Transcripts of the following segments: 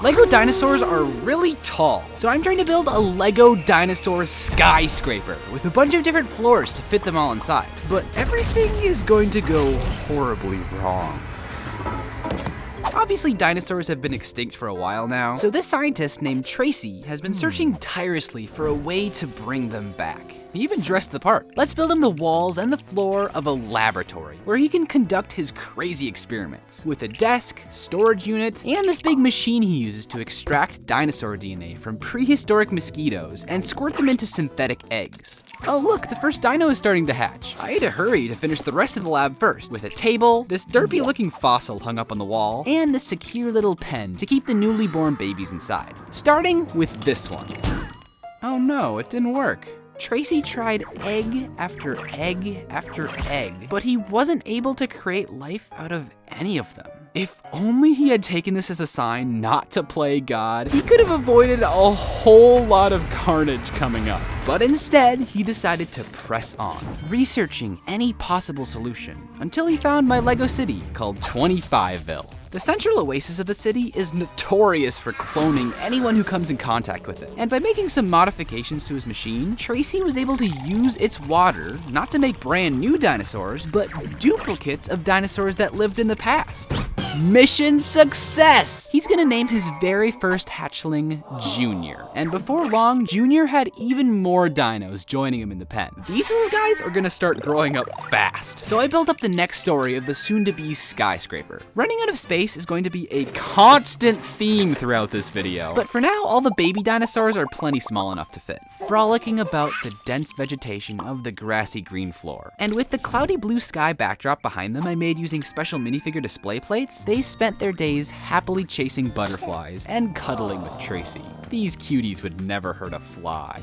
LEGO dinosaurs are really tall, so I'm trying to build a LEGO Dinosaur SKYSCRAPER with a bunch of different floors to fit them all inside. But everything is going to go horribly wrong. Obviously, dinosaurs have been extinct for a while now, so this scientist named Tracy has been searching tirelessly for a way to bring them back. He even dressed the part. Let's build him the walls and the floor of a laboratory where he can conduct his crazy experiments with a desk, storage unit, and this big machine he uses to extract dinosaur DNA from prehistoric mosquitoes and squirt them into synthetic eggs. Oh look, the first dino is starting to hatch. I had to hurry to finish the rest of the lab first with a table, this derpy looking fossil hung up on the wall, and this secure little pen to keep the newly born babies inside. Starting with this one. Oh no, it didn't work. Tracy tried egg after egg after egg, but he wasn't able to create life out of any of them. If only he had taken this as a sign not to play God, he could have avoided a whole lot of carnage coming up. But instead, he decided to press on, researching any possible solution, until he found my LEGO city called 25ville. The central oasis of the city is notorious for cloning anyone who comes in contact with it. And by making some modifications to his machine, Tracy was able to use its water not to make brand new dinosaurs, but duplicates of dinosaurs that lived in the past. Mission success! He's gonna name his very first hatchling Junior. And before long, Junior had even more dinos joining him in the pen. These little guys are gonna start growing up fast. So I built up the next story of the soon-to-be skyscraper. Running out of space is going to be a constant theme throughout this video. But for now, all the baby dinosaurs are plenty small enough to fit, frolicking about the dense vegetation of the grassy green floor. And with the cloudy blue sky backdrop behind them I made using special minifigure display plates, they spent their days happily chasing butterflies and cuddling with Tracy. These cuties would never hurt a fly.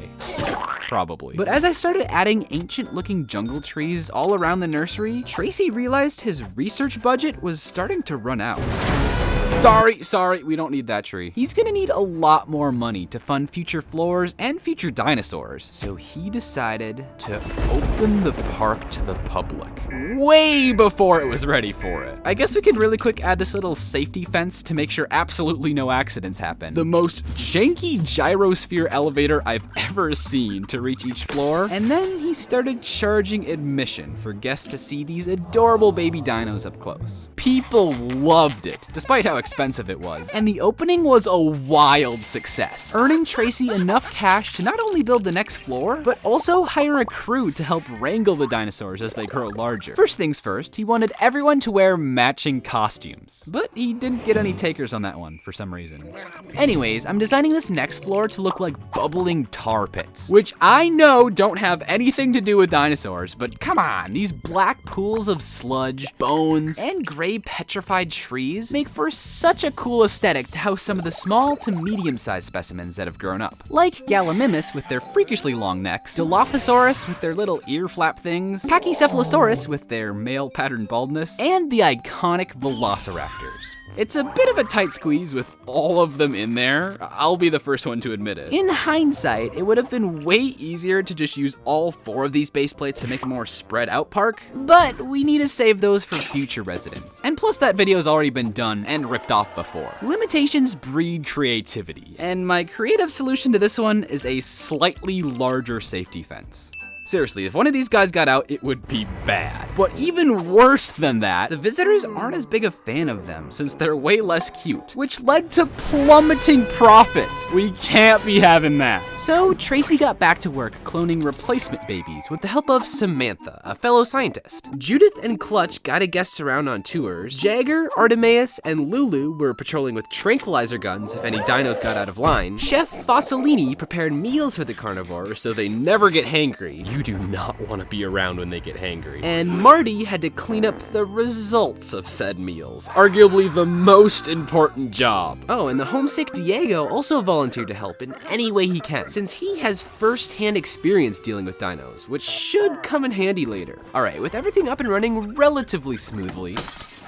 Probably. But as I started adding ancient-looking jungle trees all around the nursery, Tracy realized his research budget was starting to run out. Sorry, we don't need that tree. He's gonna need a lot more money to fund future floors and future dinosaurs. So he decided to open the park to the public way before it was ready for it. I guess we can really quick add this little safety fence to make sure absolutely no accidents happen. The most janky gyrosphere elevator I've ever seen to reach each floor. And then he started charging admission for guests to see these adorable baby dinos up close. People loved it, despite how expensive it was. And the opening was a wild success, earning Tracy enough cash to not only build the next floor, but also hire a crew to help wrangle the dinosaurs as they grow larger. First things first, he wanted everyone to wear matching costumes, but he didn't get any takers on that one for some reason. Anyways, I'm designing this next floor to look like bubbling tar pits, which I know don't have anything to do with dinosaurs, but come on, these black pools of sludge, bones, and gray petrified trees make for such a cool aesthetic to house some of the small to medium-sized specimens that have grown up. Like Gallimimus with their freakishly long necks, Dilophosaurus with their little ear flap things, Pachycephalosaurus with their male pattern baldness, and the iconic Velociraptors. It's a bit of a tight squeeze with all of them in there. I'll be the first one to admit it. In hindsight, it would have been way easier to just use all 4 of these base plates to make a more spread out park, but we need to save those for future residents. And plus that video's already been done and ripped off before. Limitations breed creativity, and my creative solution to this one is a slightly larger safety fence. Seriously, if one of these guys got out, it would be bad. But even worse than that, the visitors aren't as big a fan of them since they're way less cute, which led to plummeting profits. We can't be having that. So Tracy got back to work cloning replacement babies with the help of Samantha, a fellow scientist. Judith and Clutch guided guests around on tours. Jagger, Artemis, and Lulu were patrolling with tranquilizer guns if any dinos got out of line. Chef Fossolini prepared meals for the carnivores so they never get hangry. You do not want to be around when they get hangry. And Marty had to clean up the results of said meals, arguably the most important job. Oh, and the homesick Diego also volunteered to help in any way he can, since he has first-hand experience dealing with dinos, which should come in handy later. Alright, with everything up and running relatively smoothly,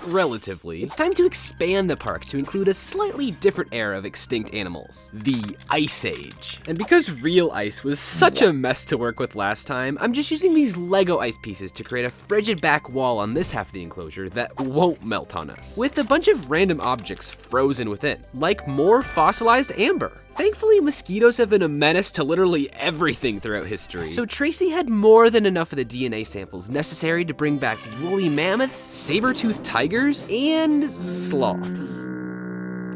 relatively, it's time to expand the park to include a slightly different era of extinct animals, the Ice Age. And because real ice was such a mess to work with last time, I'm just using these LEGO ice pieces to create a frigid back wall on this half of the enclosure that won't melt on us, with a bunch of random objects frozen within, like more fossilized amber. Thankfully, mosquitoes have been a menace to literally everything throughout history, so Tracy had more than enough of the DNA samples necessary to bring back woolly mammoths, saber-toothed tigers, and sloths.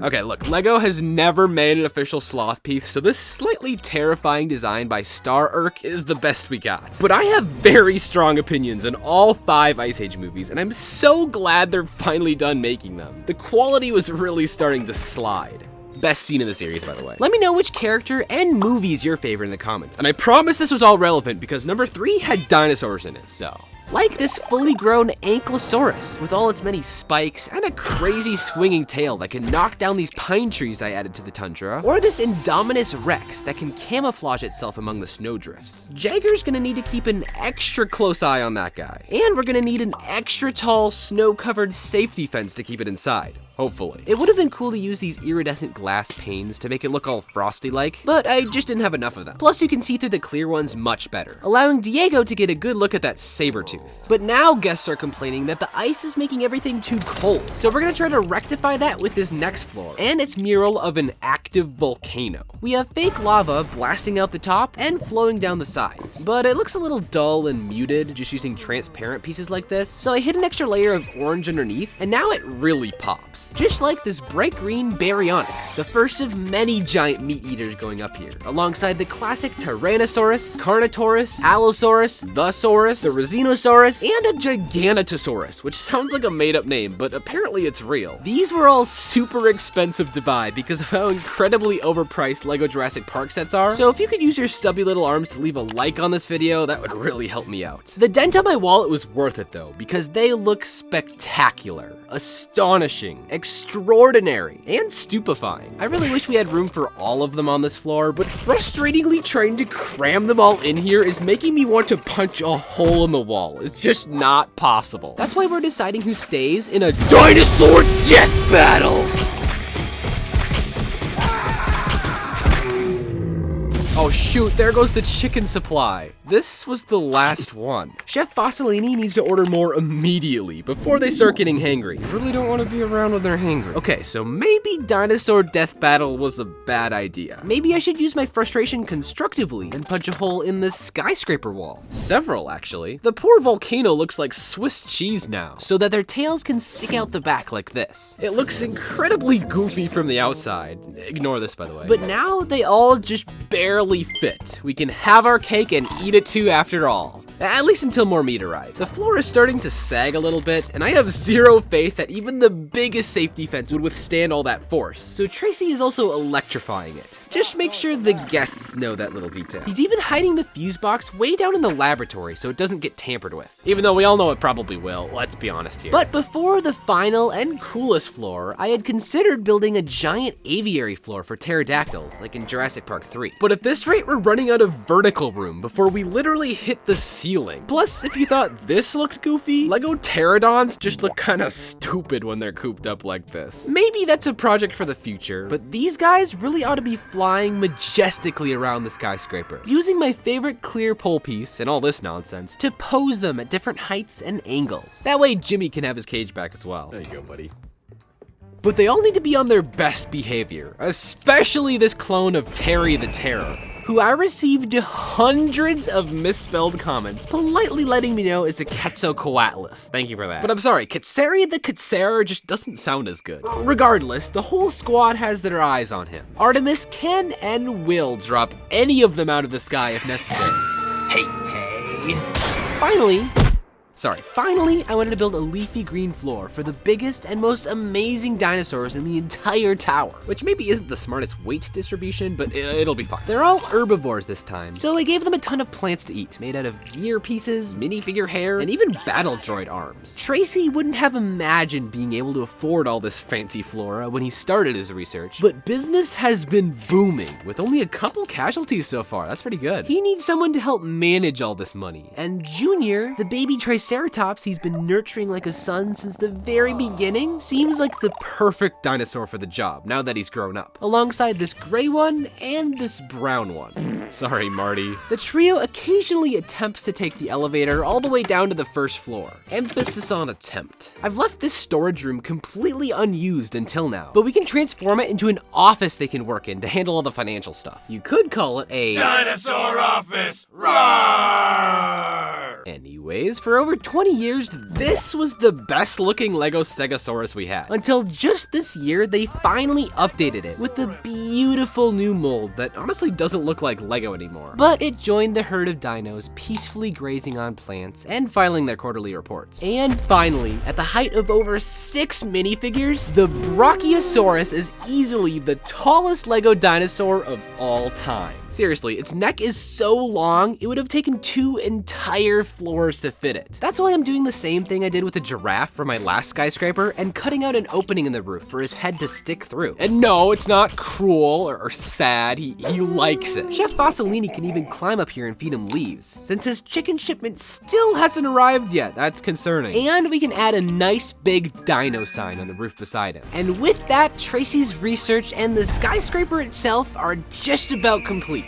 Okay, look, LEGO has never made an official sloth piece, so this slightly terrifying design by Star Urk is the best we got. But I have very strong opinions on all 5 Ice Age movies, and I'm so glad they're finally done making them. The quality was really starting to slide. Best scene in the series, by the way. Let me know which character and movie is your favorite in the comments. And I promise this was all relevant because number 3 had dinosaurs in it, so. Like this fully grown Ankylosaurus with all its many spikes and a crazy swinging tail that can knock down these pine trees I added to the tundra, or this Indominus Rex that can camouflage itself among the snowdrifts. Jagger's gonna need to keep an extra close eye on that guy, and we're gonna need an extra tall snow-covered safety fence to keep it inside. Hopefully. It would have been cool to use these iridescent glass panes to make it look all frosty-like, but I just didn't have enough of them. Plus, you can see through the clear ones much better, allowing Diego to get a good look at that saber tooth. But now guests are complaining that the ice is making everything too cold, so we're gonna try to rectify that with this next floor, and its mural of an active volcano. We have fake lava blasting out the top and flowing down the sides, but it looks a little dull and muted just using transparent pieces like this, so I hid an extra layer of orange underneath, and now it really pops. Just like this bright green Baryonyx, the first of many giant meat eaters going up here, alongside the classic Tyrannosaurus, Carnotaurus, Allosaurus, the Rhizinosaurus, and a Giganotosaurus, which sounds like a made-up name, but apparently it's real. These were all super expensive to buy because of how incredibly overpriced LEGO Jurassic Park sets are, so if you could use your stubby little arms to leave a like on this video, that would really help me out. The dent on my wallet was worth it though, because they look spectacular, astonishing, extraordinary, and stupefying. I really wish we had room for all of them on this floor, but frustratingly trying to cram them all in here is making me want to punch a hole in the wall. It's just not possible. That's why we're deciding who stays in a dinosaur death battle! Oh shoot, there goes the chicken supply. This was the last one. Chef Fossilini needs to order more immediately before they start getting hangry. You really don't want to be around when they're hangry. Okay, so maybe dinosaur death battle was a bad idea. Maybe I should use my frustration constructively and punch a hole in this skyscraper wall. Several, actually. The poor volcano looks like Swiss cheese now, so that their tails can stick out the back like this. It looks incredibly goofy from the outside. Ignore this, by the way. But now they all just barely fit. We can have our cake and eat it too after all. At least until more meat arrives. The floor is starting to sag a little bit, and I have zero faith that even the biggest safety fence would withstand all that force. So Tracy is also electrifying it. Just make sure the guests know that little detail. He's even hiding the fuse box way down in the laboratory so it doesn't get tampered with. Even though we all know it probably will, let's be honest here. But before the final and coolest floor, I had considered building a giant aviary floor for pterodactyls, like in Jurassic Park 3. But at this rate, we're running out of vertical room before we literally hit the ceiling. Plus, if you thought this looked goofy, LEGO pterodons just look kind of stupid when they're cooped up like this. Maybe that's a project for the future, but these guys really ought to be flying majestically around the skyscraper, using my favorite clear pole piece and all this nonsense to pose them at different heights and angles. That way Jimmy can have his cage back as well. There you go, buddy. But they all need to be on their best behavior, especially this clone of Terry the Terror, who I received hundreds of misspelled comments politely letting me know is a Quetzalcoatlus. Thank you for that. But I'm sorry, Katsari the Katsara just doesn't sound as good. Regardless, the whole squad has their eyes on him. Artemis can and will drop any of them out of the sky if necessary. Hey. Finally, I wanted to build a leafy green floor for the biggest and most amazing dinosaurs in the entire tower, which maybe isn't the smartest weight distribution, but it'll be fine. They're all herbivores this time, so I gave them a ton of plants to eat, made out of gear pieces, minifigure hair, and even battle droid arms. Tracy wouldn't have imagined being able to afford all this fancy flora when he started his research, but business has been booming, with only a couple casualties so far. That's pretty good. He needs someone to help manage all this money, and Junior, the baby Triceratops, Triceratops he's been nurturing like a son since the very beginning seems like the perfect dinosaur for the job now that he's grown up, alongside this gray one and this brown one. Sorry, Marty. The trio occasionally attempts to take the elevator all the way down to the first floor. Emphasis on attempt. I've left this storage room completely unused until now, but we can transform it into an office they can work in to handle all the financial stuff. You could call it a dinosaur office. Roar! Anyways, for over 20 years, this was the best looking LEGO Stegosaurus we had. Until just this year, they finally updated it with a beautiful new mold that honestly doesn't look like LEGO anymore. But it joined the herd of dinos peacefully grazing on plants and filing their quarterly reports. And finally, at the height of over 6 minifigures, the Brachiosaurus is easily the tallest LEGO dinosaur of all time. Seriously, its neck is so long, it would have taken 2 entire floors to fit it. That's why I'm doing the same thing I did with a giraffe for my last skyscraper and cutting out an opening in the roof for his head to stick through. And no, it's not cruel or sad, he likes it. Chef Fossolini can even climb up here and feed him leaves, since his chicken shipment still hasn't arrived yet. That's concerning. And we can add a nice big dino sign on the roof beside him. And with that, Tracy's research and the skyscraper itself are just about complete.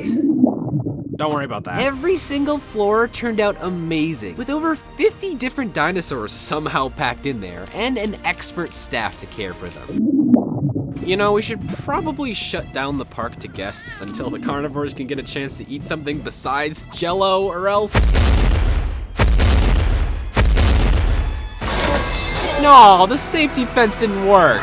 Don't worry about that. Every single floor turned out amazing, with over 50 different dinosaurs somehow packed in there, and an expert staff to care for them. You know, we should probably shut down the park to guests until the carnivores can get a chance to eat something besides Jell-O, or else... No, the safety fence didn't work.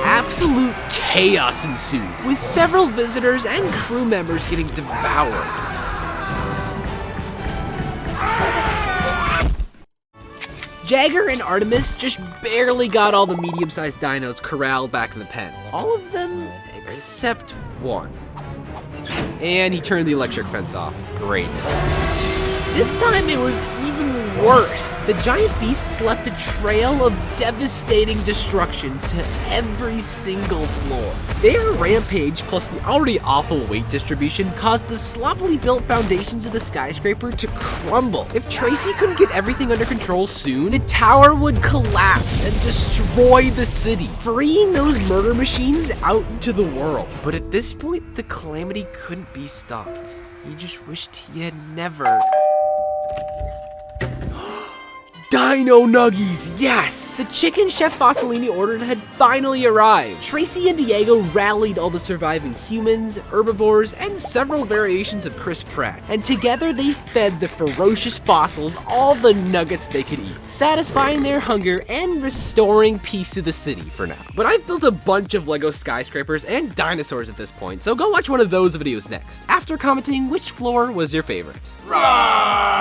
Absolute chaos ensued, with several visitors and crew members getting devoured. Jagger and Artemis just barely got all the medium-sized dinos corralled back in the pen. All of them except one. And he turned the electric fence off. Great. This time it was even worse. The giant beasts left a trail of devastating destruction to every single floor. Their rampage, plus the already awful weight distribution, caused the sloppily built foundations of the skyscraper to crumble. If Tracy couldn't get everything under control soon, the tower would collapse and destroy the city, freeing those murder machines out into the world. But at this point, the calamity couldn't be stopped. He just wished he had never... Dino Nuggies, yes! The chicken Chef Fossolini ordered had finally arrived. Tracy and Diego rallied all the surviving humans, herbivores, and several variations of Chris Pratt. And together they fed the ferocious fossils all the nuggets they could eat, satisfying their hunger and restoring peace to the city for now. But I've built a bunch of LEGO skyscrapers and dinosaurs at this point, so go watch one of those videos next, after commenting which floor was your favorite. Roar!